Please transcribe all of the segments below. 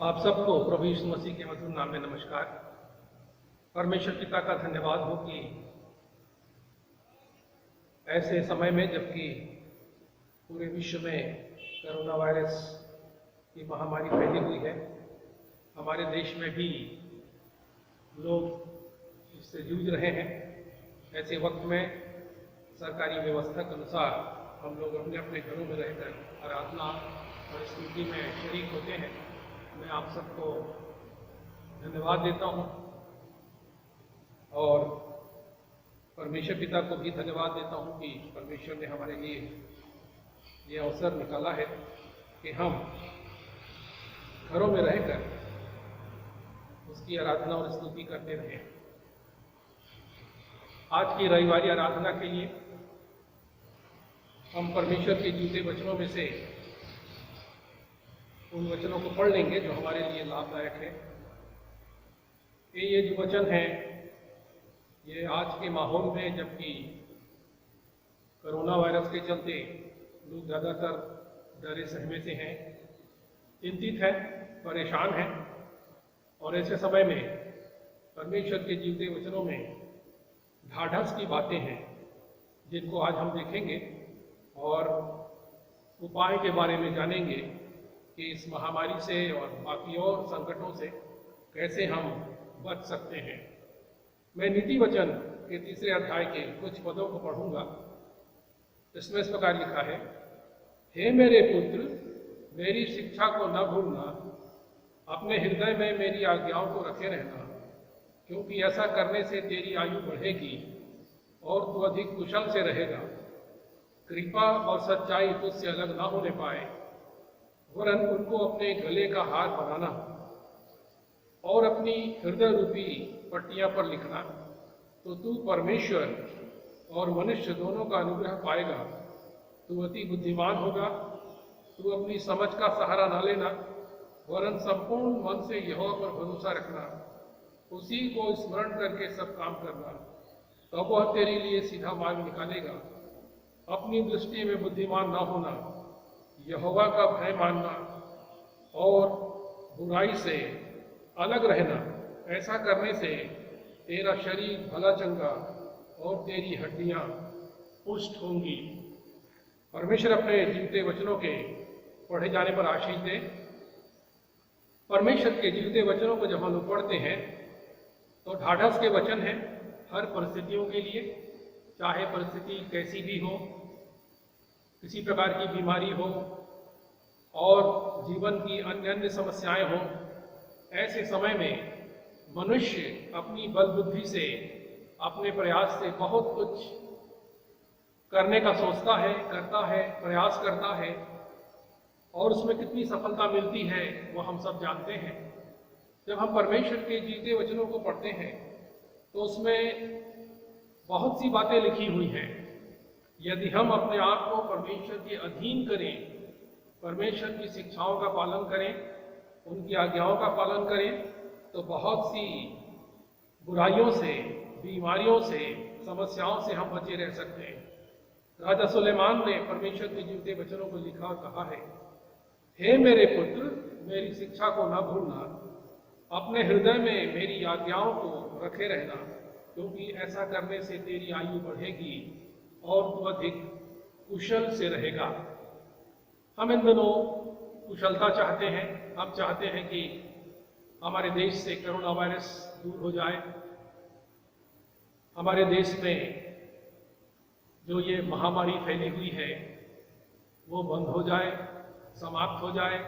आप सबको प्रभु यीशु मसीह के मधुर नाम में नमस्कार। परमेश्वर पिता का धन्यवाद हो कि ऐसे समय में जबकि पूरे विश्व में कोरोना वायरस की महामारी फैली हुई है, हमारे देश में भी लोग इससे जूझ रहे हैं। ऐसे वक्त में सरकारी व्यवस्था के अनुसार हम लोग अपने अपने घरों में रहकर आराधना और स्तुति में शरीक होते हैं। मैं आप सबको धन्यवाद देता हूँ और परमेश्वर पिता को भी धन्यवाद देता हूँ कि परमेश्वर ने हमारे लिए ये अवसर निकाला है कि हम घरों में रहकर उसकी आराधना और स्तुति करते रहें। आज की रविवारी आराधना के लिए हम परमेश्वर के जीते वचनों में से उन वचनों को पढ़ लेंगे जो हमारे लिए लाभदायक है। ये जो वचन है ये आज के माहौल में, जबकि कोरोना वायरस के चलते लोग ज़्यादातर डरे सहमे से हैं, चिंतित हैं, परेशान हैं, और ऐसे समय में परमेश्वर के जीवते वचनों में ढाढ़स की बातें हैं जिनको आज हम देखेंगे और उपाय के बारे में जानेंगे कि इस महामारी से और बाकी और संकटों से कैसे हम बच सकते हैं। मैं नीति वचन के 3 अध्याय के कुछ पदों को पढ़ूंगा। इसमें इस प्रकार लिखा है, हे मेरे पुत्र, मेरी शिक्षा को न भूलना, अपने हृदय में मेरी आज्ञाओं को रखे रहना, क्योंकि ऐसा करने से तेरी आयु बढ़ेगी और तू अधिक कुशल से रहेगा। कृपा और सच्चाई तुझसे अलग ना होने पाए, वरन उनको अपने गले का हार बनाना और अपनी हृदय रूपी पट्टियां पर लिखना, तो तू परमेश्वर और मनुष्य दोनों का अनुग्रह पाएगा। तू अति बुद्धिमान होगा। तू अपनी समझ का सहारा न लेना, वरन संपूर्ण मन से यहोवा पर भरोसा रखना, उसी को स्मरण करके सब काम करना, तब वह तेरे लिए सीधा मार्ग निकालेगा। अपनी दृष्टि में बुद्धिमान न होना, यहोवा का भय मानना और बुराई से अलग रहना। ऐसा करने से तेरा शरीर भला चंगा और तेरी हड्डियां पुष्ट होंगी। परमेश्वर अपने जीवते वचनों के पढ़े जाने पर आशीष दे। परमेश्वर के जीवते वचनों को जब हम लोग पढ़ते हैं तो ढाढ़स के वचन हैं हर परिस्थितियों के लिए, चाहे परिस्थिति कैसी भी हो, किसी प्रकार की बीमारी हो और जीवन की अन्य अन्य समस्याएं हो। ऐसे समय में मनुष्य अपनी बल बुद्धि से, अपने प्रयास से बहुत कुछ करने का सोचता है, करता है, प्रयास करता है, और उसमें कितनी सफलता मिलती है वो हम सब जानते हैं। जब हम परमेश्वर के जीते वचनों को पढ़ते हैं तो उसमें बहुत सी बातें लिखी हुई हैं। यदि हम अपने आप को परमेश्वर के अधीन करें, परमेश्वर की शिक्षाओं का पालन करें, उनकी आज्ञाओं का पालन करें, तो बहुत सी बुराइयों से, बीमारियों से, समस्याओं से हम बचे रह सकते हैं। राजा सुलेमान ने परमेश्वर के जीवते वचनों को लिखा और कहा है, हे मेरे पुत्र, मेरी शिक्षा को न भूलना, अपने हृदय में मेरी आज्ञाओं को रखे रहना, क्योंकि ऐसा करने से तेरी आयु बढ़ेगी और तू अधिक कुशल से रहेगा। हम इन दिनों कुशलता चाहते हैं। हम चाहते हैं कि हमारे देश से कोरोना वायरस दूर हो जाए, हमारे देश में जो ये महामारी फैली हुई है वो बंद हो जाए, समाप्त हो जाए।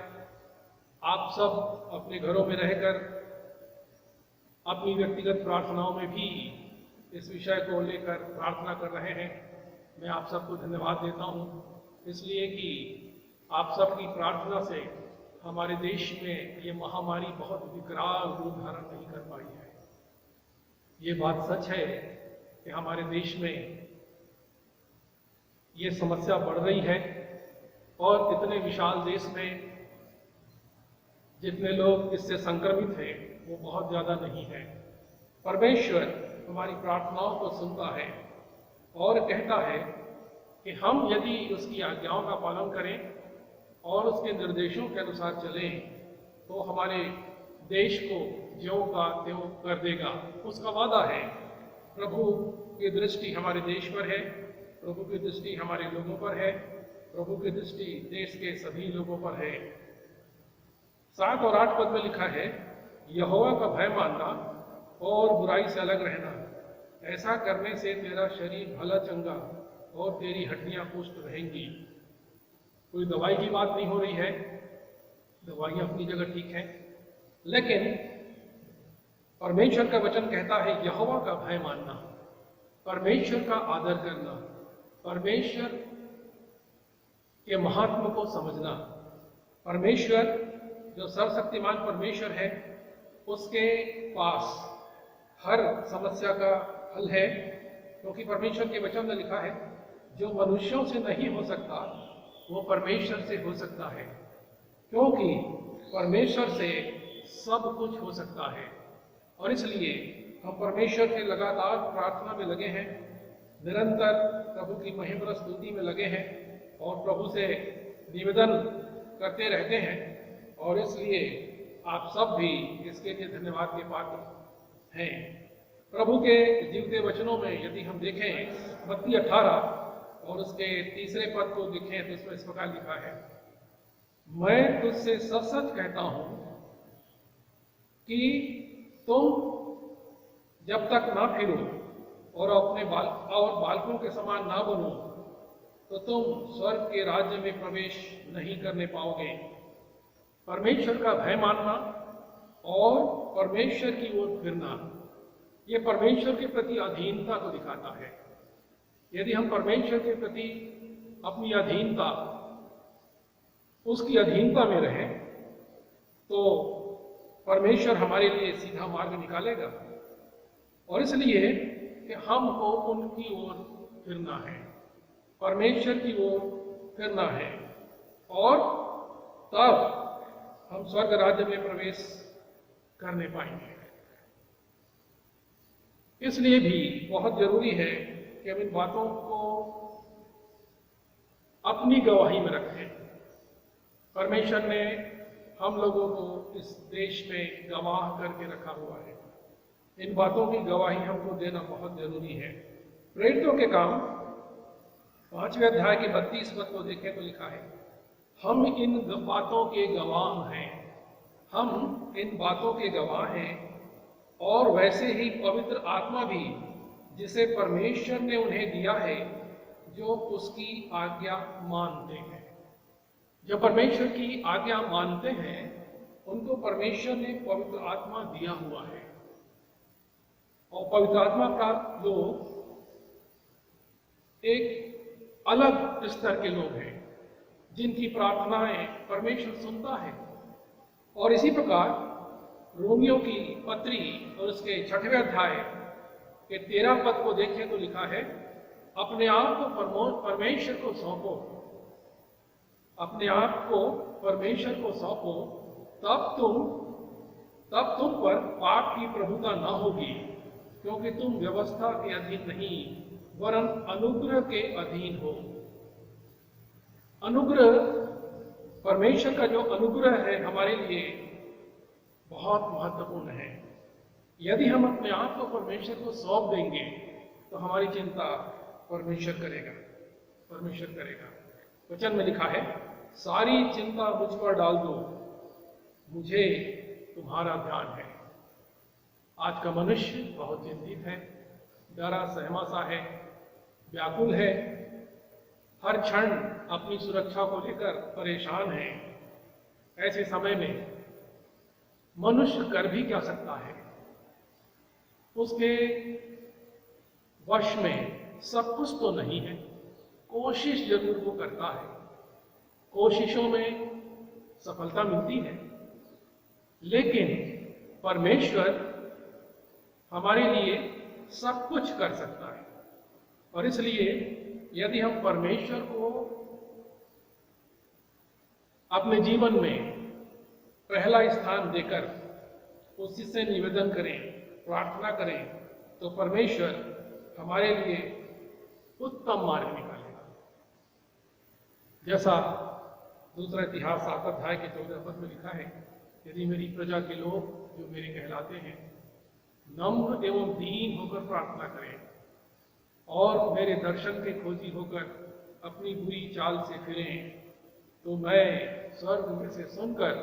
आप सब अपने घरों में रहकर अपनी व्यक्तिगत प्रार्थनाओं में भी इस विषय को लेकर प्रार्थना कर रहे हैं। मैं आप सबको धन्यवाद देता हूँ, इसलिए कि आप सबकी प्रार्थना से हमारे देश में ये महामारी बहुत विकराल रूप धारण नहीं कर पाई है। ये बात सच है कि हमारे देश में ये समस्या बढ़ रही है और इतने विशाल देश में जितने लोग इससे संक्रमित हैं वो बहुत ज़्यादा नहीं है। परमेश्वर हमारी प्रार्थनाओं को सुनता है और कहता है कि हम यदि उसकी आज्ञाओं का पालन करें और उसके निर्देशों के अनुसार चलें तो हमारे देश को ज्यों का त्यों कर देगा, उसका वादा है। प्रभु की दृष्टि हमारे देश पर है, प्रभु की दृष्टि हमारे लोगों पर है, प्रभु की दृष्टि देश के सभी लोगों पर है। 7 और 8 पद में लिखा है, यहोवा का भय मानना और बुराई से अलग रहना, ऐसा करने से तेरा शरीर भला चंगा और तेरी हड्डियां पुष्ट रहेंगी। कोई दवाई की बात नहीं हो रही है, दवाइयां अपनी जगह ठीक हैं, लेकिन परमेश्वर का वचन कहता है यहोवा का भय मानना, परमेश्वर का आदर करना, परमेश्वर के महात्मा को समझना। परमेश्वर जो सर्वशक्तिमान परमेश्वर है, उसके पास हर समस्या का हल है, क्योंकि परमेश्वर के वचन में लिखा है जो मनुष्यों से नहीं हो सकता वो परमेश्वर से हो सकता है, क्योंकि परमेश्वर से सब कुछ हो सकता है। और इसलिए हम परमेश्वर से लगातार प्रार्थना में लगे हैं, निरंतर प्रभु की महिमा स्तुति में लगे हैं और प्रभु से निवेदन करते रहते हैं। और इसलिए आप सब भी इसके लिए धन्यवाद के पात्र हैं। प्रभु के जीवते वचनों में यदि हम देखें मत्ती 18 और उसके 3 पद को देखें तो इसमें इस प्रकार लिखा है, मैं तुझसे सच सच कहता हूं कि तुम जब तक ना फिरो और अपने बालकों के समान ना बनो तो तुम स्वर्ग के राज्य में प्रवेश नहीं करने पाओगे। परमेश्वर का भय मानना और परमेश्वर की ओर फिरना, ये परमेश्वर के प्रति अधीनता को दिखाता है। यदि हम परमेश्वर के प्रति अपनी अधीनता, उसकी अधीनता में रहें तो परमेश्वर हमारे लिए सीधा मार्ग निकालेगा। और इसलिए कि हमको उनकी ओर फिरना है, परमेश्वर की ओर फिरना है, और तब हम स्वर्ग राज्य में प्रवेश करने पाएंगे। इसलिए भी बहुत जरूरी है कि हम इन बातों को अपनी गवाही में रखें। परमेश्वर ने हम लोगों को इस देश में गवाह करके रखा हुआ है। इन बातों की गवाही हमको देना बहुत जरूरी है। प्रेरितों के काम 5वें अध्याय के 32 पद को देखें तो लिखा है, हम इन बातों के गवाह हैं, हम इन बातों के गवाह हैं, और वैसे ही पवित्र आत्मा भी जिसे परमेश्वर ने उन्हें दिया है जो उसकी आज्ञा मानते हैं। जो परमेश्वर की आज्ञा मानते हैं उनको परमेश्वर ने पवित्र आत्मा दिया हुआ है। और पवित्र आत्मा प्राप्त लोग एक अलग स्तर के लोग हैं जिनकी प्रार्थनाएं परमेश्वर सुनता है। और इसी प्रकार रोमियों की पत्री और उसके 6वें अध्याय के 13 पद को देखें तो लिखा है, अपने आप को परमेश्वर को सौंपो, अपने आप को परमेश्वर को सौंपो, तब तुम पर पाप की प्रभुता न होगी, क्योंकि तुम व्यवस्था के अधीन नहीं वरन अनुग्रह के अधीन हो। अनुग्रह, परमेश्वर का जो अनुग्रह है हमारे लिए बहुत महत्वपूर्ण है। यदि हम अपने आप को परमेश्वर को सौंप देंगे तो हमारी चिंता परमेश्वर करेगा, परमेश्वर करेगा। वचन में लिखा है, सारी चिंता मुझ पर डाल दो, मुझे तुम्हारा ध्यान है। आज का मनुष्य बहुत चिंतित है, डरा सहमा सा है, व्याकुल है, हर क्षण अपनी सुरक्षा को लेकर परेशान है। ऐसे समय में मनुष्य कर भी क्या सकता है? उसके वश में सब कुछ तो नहीं है, कोशिश जरूर वो करता है, कोशिशों में सफलता मिलती है, लेकिन परमेश्वर हमारे लिए सब कुछ कर सकता है। और इसलिए यदि हम परमेश्वर को अपने जीवन में पहला स्थान देकर उसी से निवेदन करें, प्रार्थना करें, तो परमेश्वर हमारे लिए उत्तम मार्ग निकालेगा। जैसा दूसरा इतिहास 7 अध्याय के 14 पद में लिखा है, यदि मेरी प्रजा के लोग जो मेरे कहलाते हैं नम्र एवं दीन होकर प्रार्थना करें और मेरे दर्शन के खोजी होकर अपनी बुरी चाल से फिरें, तो मैं स्वर्ग में से सुनकर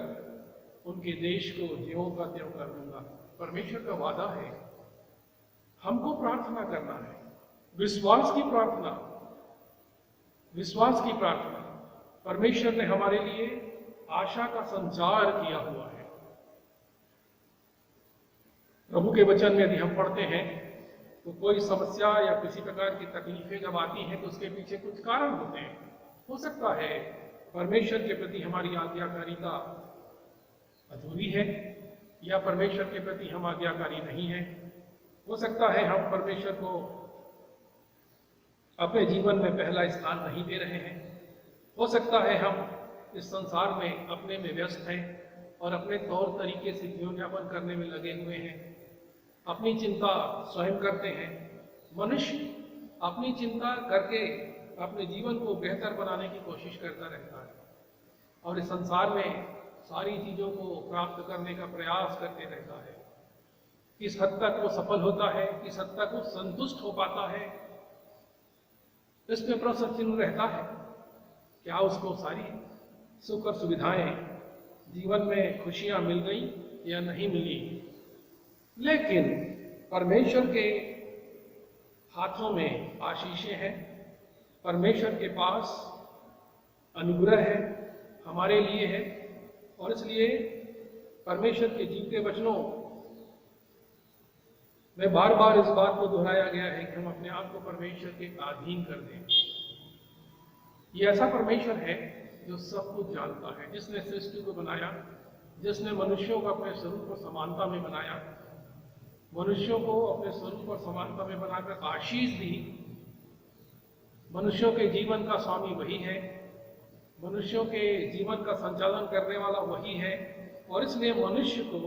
उनके देश को ज्यों का त्यों कर दूंगा। परमेश्वर का वादा है। हमको प्रार्थना करना है, विश्वास की प्रार्थना, विश्वास की प्रार्थना। परमेश्वर ने हमारे लिए आशा का संचार किया हुआ है। प्रभु के वचन में यदि हम पढ़ते हैं तो कोई समस्या या किसी प्रकार की तकलीफें जब आती हैं तो उसके पीछे कुछ कारण होते हैं। हो सकता है परमेश्वर के प्रति हमारी आज्ञाकारिता अधूरी है या परमेश्वर के प्रति हम आज्ञाकारी नहीं हैं। हो सकता है हम परमेश्वर को अपने जीवन में पहला स्थान नहीं दे रहे हैं। हो सकता है हम इस संसार में अपने में व्यस्त हैं और अपने तौर तरीके से जीवन यापन करने में लगे हुए हैं। अपनी चिंता स्वयं करते हैं। मनुष्य अपनी चिंता करके अपने जीवन को बेहतर बनाने की कोशिश करता रहता है और इस संसार में सारी चीजों को प्राप्त करने का प्रयास करते रहता है। किस हद तक वो सफल होता है, किस हद तक वो संतुष्ट हो पाता है, इसमें प्रश्न चिन्ह रहता है। क्या उसको सारी सुख और सुविधाएं, जीवन में खुशियां मिल गई या नहीं मिली? लेकिन परमेश्वर के हाथों में आशीषें हैं, परमेश्वर के पास अनुग्रह है, हमारे लिए है। और इसलिए परमेश्वर के जीवते वचनों में बार बार इस बात को दोहराया गया है कि हम अपने आप को परमेश्वर के अधीन कर दें। ये ऐसा परमेश्वर है जो सब कुछ जानता है, जिसने सृष्टि को बनाया, जिसने मनुष्यों को अपने स्वरूप और समानता में बनाया, मनुष्यों को अपने स्वरूप और समानता में बनाकर आशीष दी। मनुष्यों के जीवन का स्वामी वही है, मनुष्यों के जीवन का संचालन करने वाला वही है। और इसलिए मनुष्य को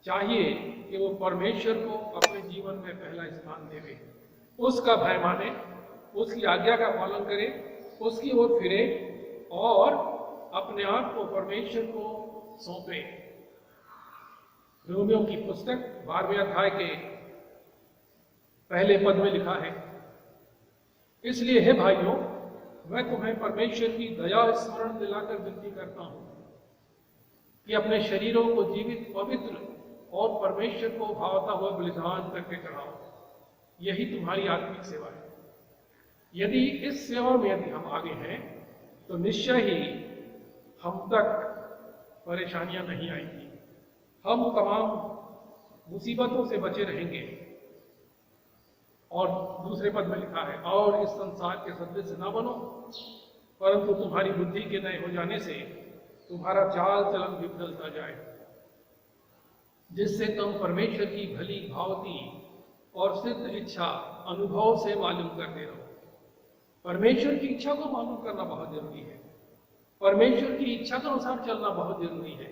चाहिए कि वो परमेश्वर को अपने जीवन में पहला स्थान देवे, उसका भय माने, उसकी आज्ञा का पालन करे, उसकी ओर फिरे और अपने आप को परमेश्वर को सौंपे। रोमियों की पुस्तक 12वें अध्याय के पहले पद में लिखा है, इसलिए हे भाइयों, मैं तुम्हें परमेश्वर की दया स्मरण दिलाकर विनती करता हूं कि अपने शरीरों को जीवित, पवित्र और परमेश्वर को भावता हुआ बलिदान करके चढ़ाओ। यही तुम्हारी आत्मिक सेवा है। यदि इस सेवा में यदि हम आगे हैं तो निश्चय ही हम तक परेशानियां नहीं आएंगी, हम तमाम मुसीबतों से बचे रहेंगे। और दूसरे पद में लिखा है, और इस संसार के सदृश न बनो, परंतु तुम्हारी बुद्धि के नए हो जाने से तुम्हारा चाल चलन भी बदलता जाए, जिससे तुम परमेश्वर की भली, भावती और सिद्ध इच्छा अनुभव से मालूम करते रहो। परमेश्वर की इच्छा को मालूम करना बहुत जरूरी है, परमेश्वर की इच्छा के अनुसार चलना बहुत जरूरी है।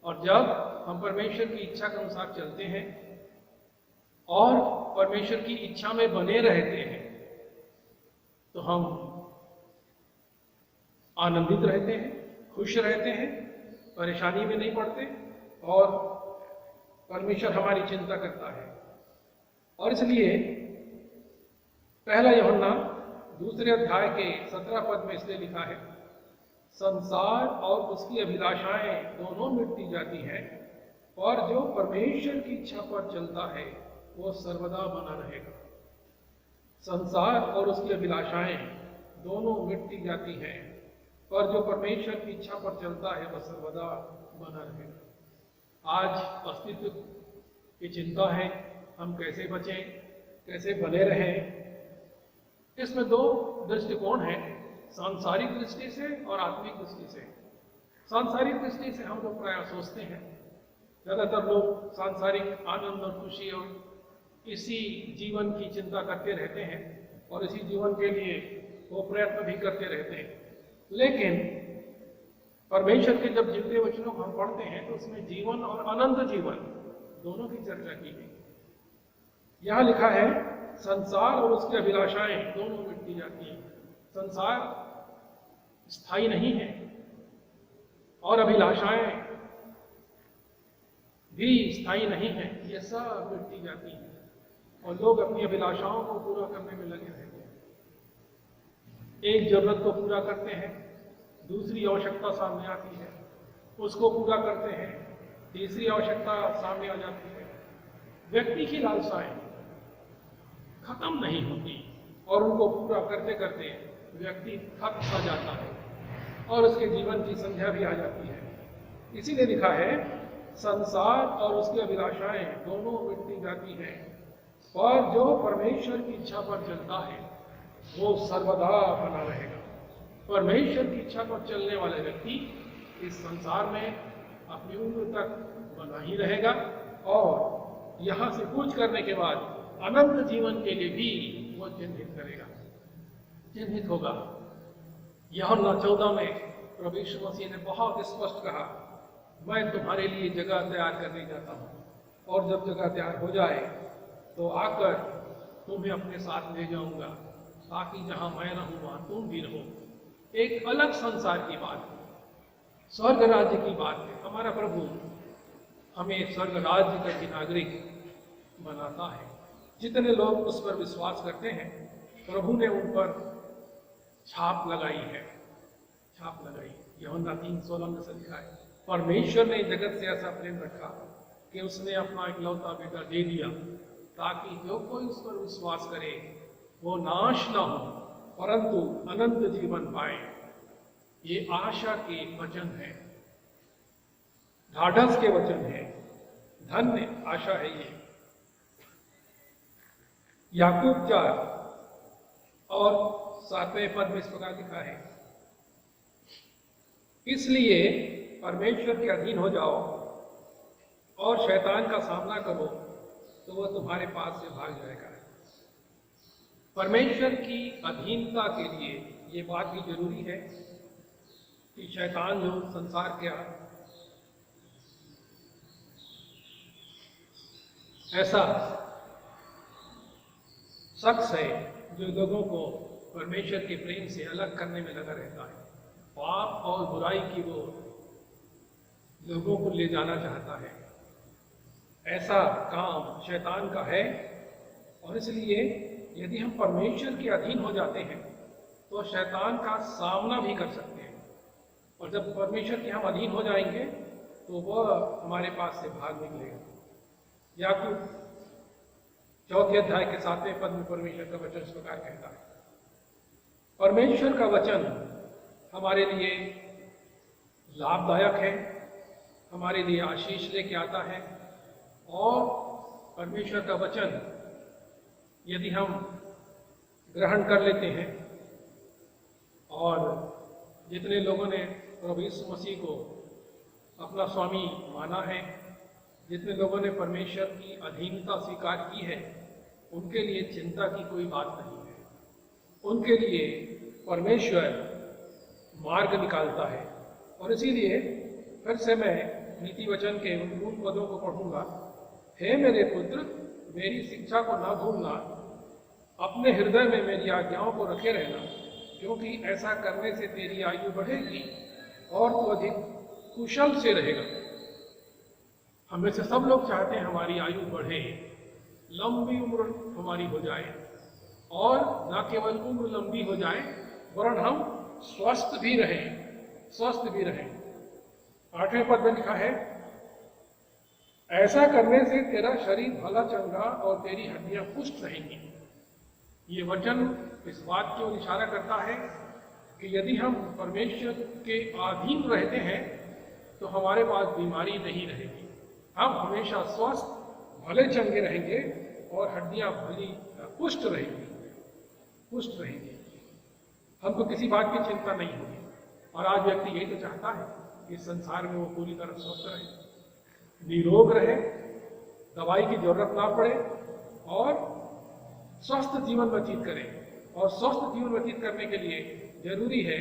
और जब हम परमेश्वर की इच्छा के अनुसार चलते हैं और परमेश्वर की इच्छा में बने रहते हैं तो हम आनंदित रहते हैं, खुश रहते हैं, परेशानी में नहीं पड़ते और परमेश्वर हमारी चिंता करता है। और इसलिए पहला यूहन्ना 2 अध्याय के 17 पद में इसलिए लिखा है, संसार और उसकी अभिलाषाएं दोनों मिटती जाती हैं, और जो परमेश्वर की इच्छा पर चलता है वो सर्वदा बना रहेगा। संसार और उसकी अभिलाषाएं दोनों मिटती जाती हैं, पर जो परमेश्वर की इच्छा पर चलता है वह सर्वदा बना रहेगा। आज अस्तित्व की चिंता है, हम कैसे बचें, कैसे बने रहें। इसमें दो दृष्टिकोण हैं, सांसारिक दृष्टि से और आत्मिक दृष्टि से। सांसारिक दृष्टि से हम लोग प्राय सोचते हैं, ज्यादातर लोग सांसारिक आनंद और खुशी और इसी जीवन की चिंता करते रहते हैं और इसी जीवन के लिए वो प्रयत्न भी करते रहते हैं। लेकिन परमेश्वर के जब जीवते वचनों को हम पढ़ते हैं तो उसमें जीवन और अनंत जीवन दोनों की चर्चा की गई। यहां लिखा है, संसार और उसकी अभिलाषाएं दोनों मिटती जाती हैं। संसार स्थायी नहीं है और अभिलाषाएं भी स्थायी नहीं है, ये सब मिटती जाती है और लोग अपनी अभिलाषाओं को पूरा करने में लगे रहते हैं। एक जरूरत को पूरा करते हैं, दूसरी आवश्यकता सामने आती है, उसको पूरा करते हैं, तीसरी आवश्यकता सामने आ जाती है। व्यक्ति की लालसाएं खत्म नहीं होती और उनको पूरा करते करते व्यक्ति थक सा जाता है और उसके जीवन की संध्या भी आ जाती है। इसीलिए लिखा है, संसार और उसकी अभिलाषाएं दोनों मिटती जाती हैं, पर जो परमेश्वर की इच्छा पर चलता है वो सर्वदा बना रहेगा। परमेश्वर की इच्छा पर चलने वाले व्यक्ति इस संसार में अपनी उम्र तक बना ही रहेगा और यहाँ से कूच करने के बाद अनंत जीवन के लिए भी वो चिन्हित करेगा, चिन्हित होगा। यूहन्ना 14 में प्रभु यीशु मसीह ने बहुत स्पष्ट कहा, मैं तुम्हारे लिए जगह तैयार करने जाता हूँ और जब जगह तैयार हो जाए तो आकर तुम्हें अपने साथ ले जाऊंगा, ताकि जहां मैं रहूं वहां तुम भी रहो। एक अलग संसार की बात है, स्वर्ग राज्य की बात है। हमारा प्रभु हमें स्वर्ग राज्य का नागरिक बनाता है। जितने लोग उस पर विश्वास करते हैं, प्रभु ने उन पर छाप लगाई है, छाप लगाई। यूहन्ना 3:16 में से लिखा है, परमेश्वर ने जगत से ऐसा प्रेम रखा कि उसने अपना इकलौता बेटा दे दिया, ताकि जो कोई उस पर विश्वास करे वो नाश न हो परंतु अनंत जीवन पाए। ये आशा के वचन है, ढाढ़स के वचन है, धन्य आशा है ये। याकूब 4 और 7वें पद में इस प्रकार लिखा है, इसलिए परमेश्वर के अधीन हो जाओ और शैतान का सामना करो तो वह तुम्हारे पास से भाग जाएगा। परमेश्वर की अधीनता के लिए ये बात भी जरूरी है कि शैतान जो संसार के ऐसा शख्स है जो लोगों को परमेश्वर के प्रेम से अलग करने में लगा रहता है, पाप और बुराई की वो लोगों को ले जाना चाहता है। ऐसा काम शैतान का है और इसलिए यदि हम परमेश्वर के अधीन हो जाते हैं तो शैतान का सामना भी कर सकते हैं, और जब परमेश्वर के हम अधीन हो जाएंगे तो वह हमारे पास से भाग निकलेगा। याकूब 4 अध्याय के 7वें पद में परमेश्वर का वचन इस प्रकार कहता है, परमेश्वर का वचन हमारे लिए लाभदायक है, हमारे लिए आशीष लेके आता है। और परमेश्वर का वचन यदि हम ग्रहण कर लेते हैं, और जितने लोगों ने प्रभु यीशु मसीह को अपना स्वामी माना है, जितने लोगों ने परमेश्वर की अधीनता स्वीकार की है, उनके लिए चिंता की कोई बात नहीं है। उनके लिए परमेश्वर मार्ग निकालता है। और इसीलिए फिर से मैं नीति वचन के उन पदों को पढ़ूंगा। हे मेरे पुत्र, मेरी शिक्षा को ना भूलना, अपने हृदय में मेरी आज्ञाओं को रखे रहना, क्योंकि ऐसा करने से तेरी आयु बढ़ेगी और तू अधिक कुशल से रहेगा। हम में से सब लोग चाहते हैं हमारी आयु बढ़े, लंबी उम्र हमारी हो जाए, और न केवल उम्र लंबी हो जाए वरन हम स्वस्थ भी रहें, स्वस्थ भी रहें। 8वें पद में लिखा है, ऐसा करने से तेरा शरीर भला चंगा और तेरी हड्डियां पुष्ट रहेंगी। ये वचन इस बात की ओर इशारा करता है कि यदि हम परमेश्वर के अधीन रहते हैं तो हमारे पास बीमारी नहीं रहेगी, हम हमेशा स्वस्थ भले चंगे रहेंगे और हड्डियां भली पुष्ट रहेंगी, पुष्ट रहेंगी। हमको किसी बात की चिंता नहीं होगी। और आज व्यक्ति यही तो चाहता है कि इस संसार में वो पूरी तरह स्वस्थ रहे, निरोग रहे, दवाई की जरूरत ना पड़े और स्वस्थ जीवन व्यतीत करें। और स्वस्थ जीवन व्यतीत करने के लिए जरूरी है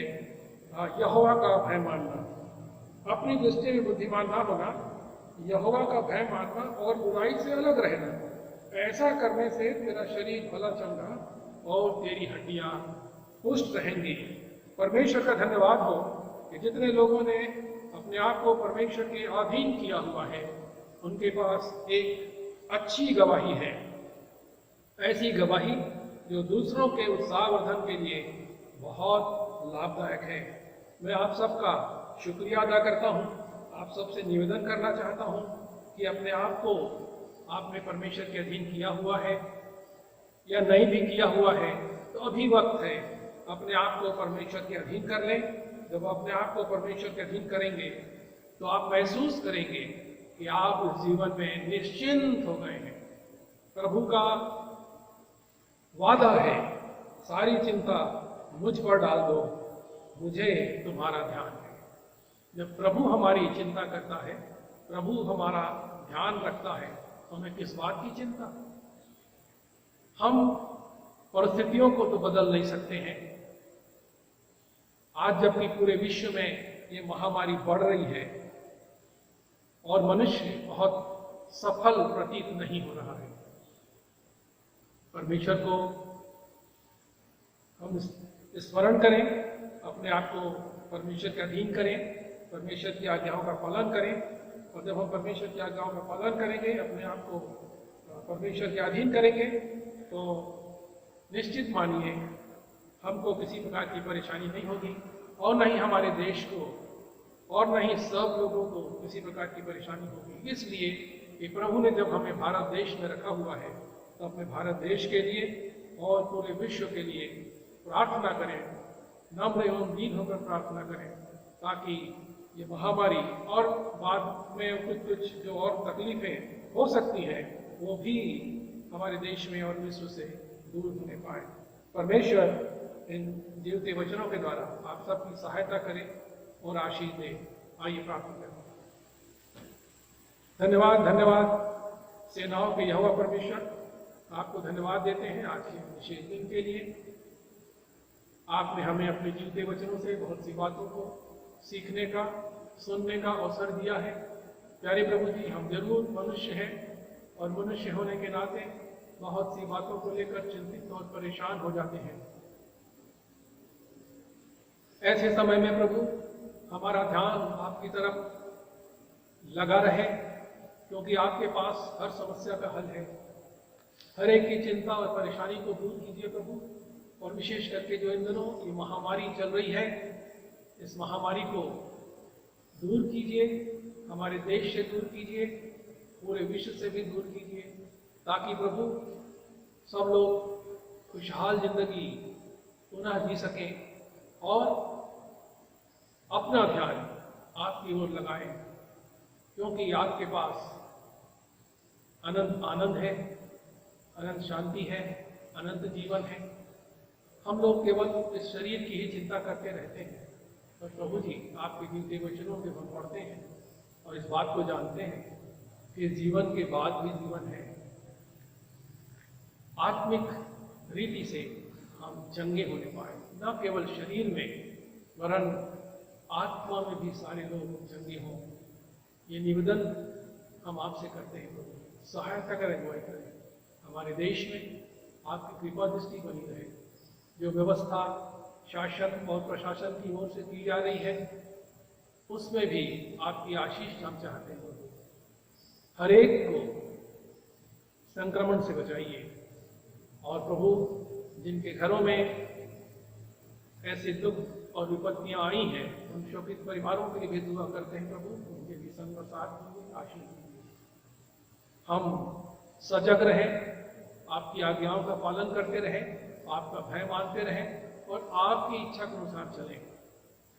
यहोवा का भय मानना, अपनी दृष्टि में बुद्धिमान ना होना, यहोवा का भय मानना और बुराई से अलग रहना। ऐसा करने से तेरा शरीर भला चंगा और तेरी हड्डियां पुष्ट रहेंगी। परमेश्वर का धन्यवाद हो कि जितने लोगों ने अपने आप को परमेश्वर के अधीन किया हुआ है, उनके पास एक अच्छी गवाही है, ऐसी गवाही जो दूसरों के उत्साहवर्धन के लिए बहुत लाभदायक है। मैं आप सबका शुक्रिया अदा करता हूँ, आप सबसे निवेदन करना चाहता हूँ कि अपने आप को आपने परमेश्वर के अधीन किया हुआ है या नहीं भी किया हुआ है तो अभी वक्त है, अपने आप को परमेश्वर के अधीन कर लें। जब अपने आप को परमेश्वर के अधीन करेंगे तो आप महसूस करेंगे कि आप इस जीवन में निश्चिंत हो गए हैं। प्रभु का वादा है, सारी चिंता मुझ पर डाल दो, मुझे तुम्हारा ध्यान है। जब प्रभु हमारी चिंता करता है, प्रभु हमारा ध्यान रखता है, तो हमें किस बात की चिंता? हम परिस्थितियों को तो बदल नहीं सकते हैं। आज जबकि पूरे विश्व में ये महामारी बढ़ रही है और मनुष्य बहुत सफल प्रतीत नहीं हो रहा है, परमेश्वर को हम स्मरण करें, अपने आप को परमेश्वर के अधीन करें, परमेश्वर की आज्ञाओं का पालन करें। और जब हम परमेश्वर की आज्ञाओं का पालन करेंगे, अपने आप को परमेश्वर के अधीन करेंगे, तो निश्चित मानिए हमको किसी प्रकार की परेशानी नहीं होगी और न ही हमारे देश को और न ही सब लोगों को किसी प्रकार की परेशानी होगी। इसलिए कि प्रभु ने जब हमें भारत देश में रखा हुआ है तो अपने भारत देश के लिए और पूरे विश्व के लिए प्रार्थना करें, नम्र एवं दीन होकर प्रार्थना करें, ताकि ये महामारी और बाद में कुछ जो और तकलीफें हो सकती हैं वो भी हमारे देश में और विश्व से दूर होने पाए। परमेश्वर इन जीवते वचनों के द्वारा आप सबकी सहायता करे और आशीष दे। आइए प्रार्थना करें। धन्यवाद, धन्यवाद सेनाओं के यहोवा परमेश्वर, आपको धन्यवाद देते हैं आज के विशेष दिन के लिए। आपने हमें अपने जीवते वचनों से बहुत सी बातों को सीखने का, सुनने का अवसर दिया है। प्यारे प्रभु जी, हम जरूर मनुष्य हैं और मनुष्य होने के नाते बहुत सी बातों को लेकर चिंतित और परेशान हो जाते हैं। ऐसे समय में प्रभु हमारा ध्यान आपकी तरफ लगा रहे, क्योंकि आपके पास हर समस्या का हल है। हर एक की चिंता और परेशानी को दूर कीजिए प्रभु, और विशेष करके जो इन दिनों ये महामारी चल रही है, इस महामारी को दूर कीजिए, हमारे देश से दूर कीजिए, पूरे विश्व से भी दूर कीजिए, ताकि प्रभु सब लोग खुशहाल जिंदगी पुनः जी सकें और अपना ध्यान आपकी ओर लगाएं, क्योंकि आपके पास अनंत आनंद है, अनंत शांति है, अनंत जीवन है। हम लोग केवल इस शरीर की ही चिंता करते रहते हैं, पर प्रभु जी आपके जीवते वचनों के हम पढ़ते हैं और इस बात को जानते हैं कि जीवन के बाद भी जीवन है। आत्मिक रीति से हम चंगे होने पाए, न केवल शरीर में वरन आत्मा में भी सारे लोग चंगे हों। ये निवेदन हम आपसे करते हैं प्रभु, सहायता करें, अगुवाई करें। हमारे देश में आपकी कृपा दृष्टि बनी रहे। जो व्यवस्था शासन और प्रशासन की ओर से की जा रही है, उसमें भी आपकी आशीष हम चाहते हैं। हर एक को संक्रमण से बचाइए, और प्रभु जिनके घरों में ऐसे दुख और विपत्तियां आई हैं, उन शोकित परिवारों के लिए भी दुआ करते हैं प्रभु, उनके भी संग और साथ कीजिए, आशीष दीजिए। हम सजग रहें, आपकी आज्ञाओं का पालन करते रहें, आपका भय मानते रहें और आपकी इच्छा के अनुसार चलें,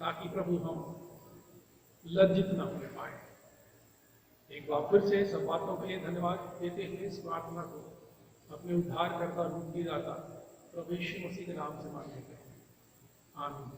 ताकि प्रभु हम लज्जित न होने पाए। एक बार फिर से सब बातों के लिए धन्यवाद देते हुए इस प्रार्थना को अपने उद्धारकर्ता, मुक्तिदाता प्रभु यीशु मसीह के नाम से मांगते हैं। आमीन।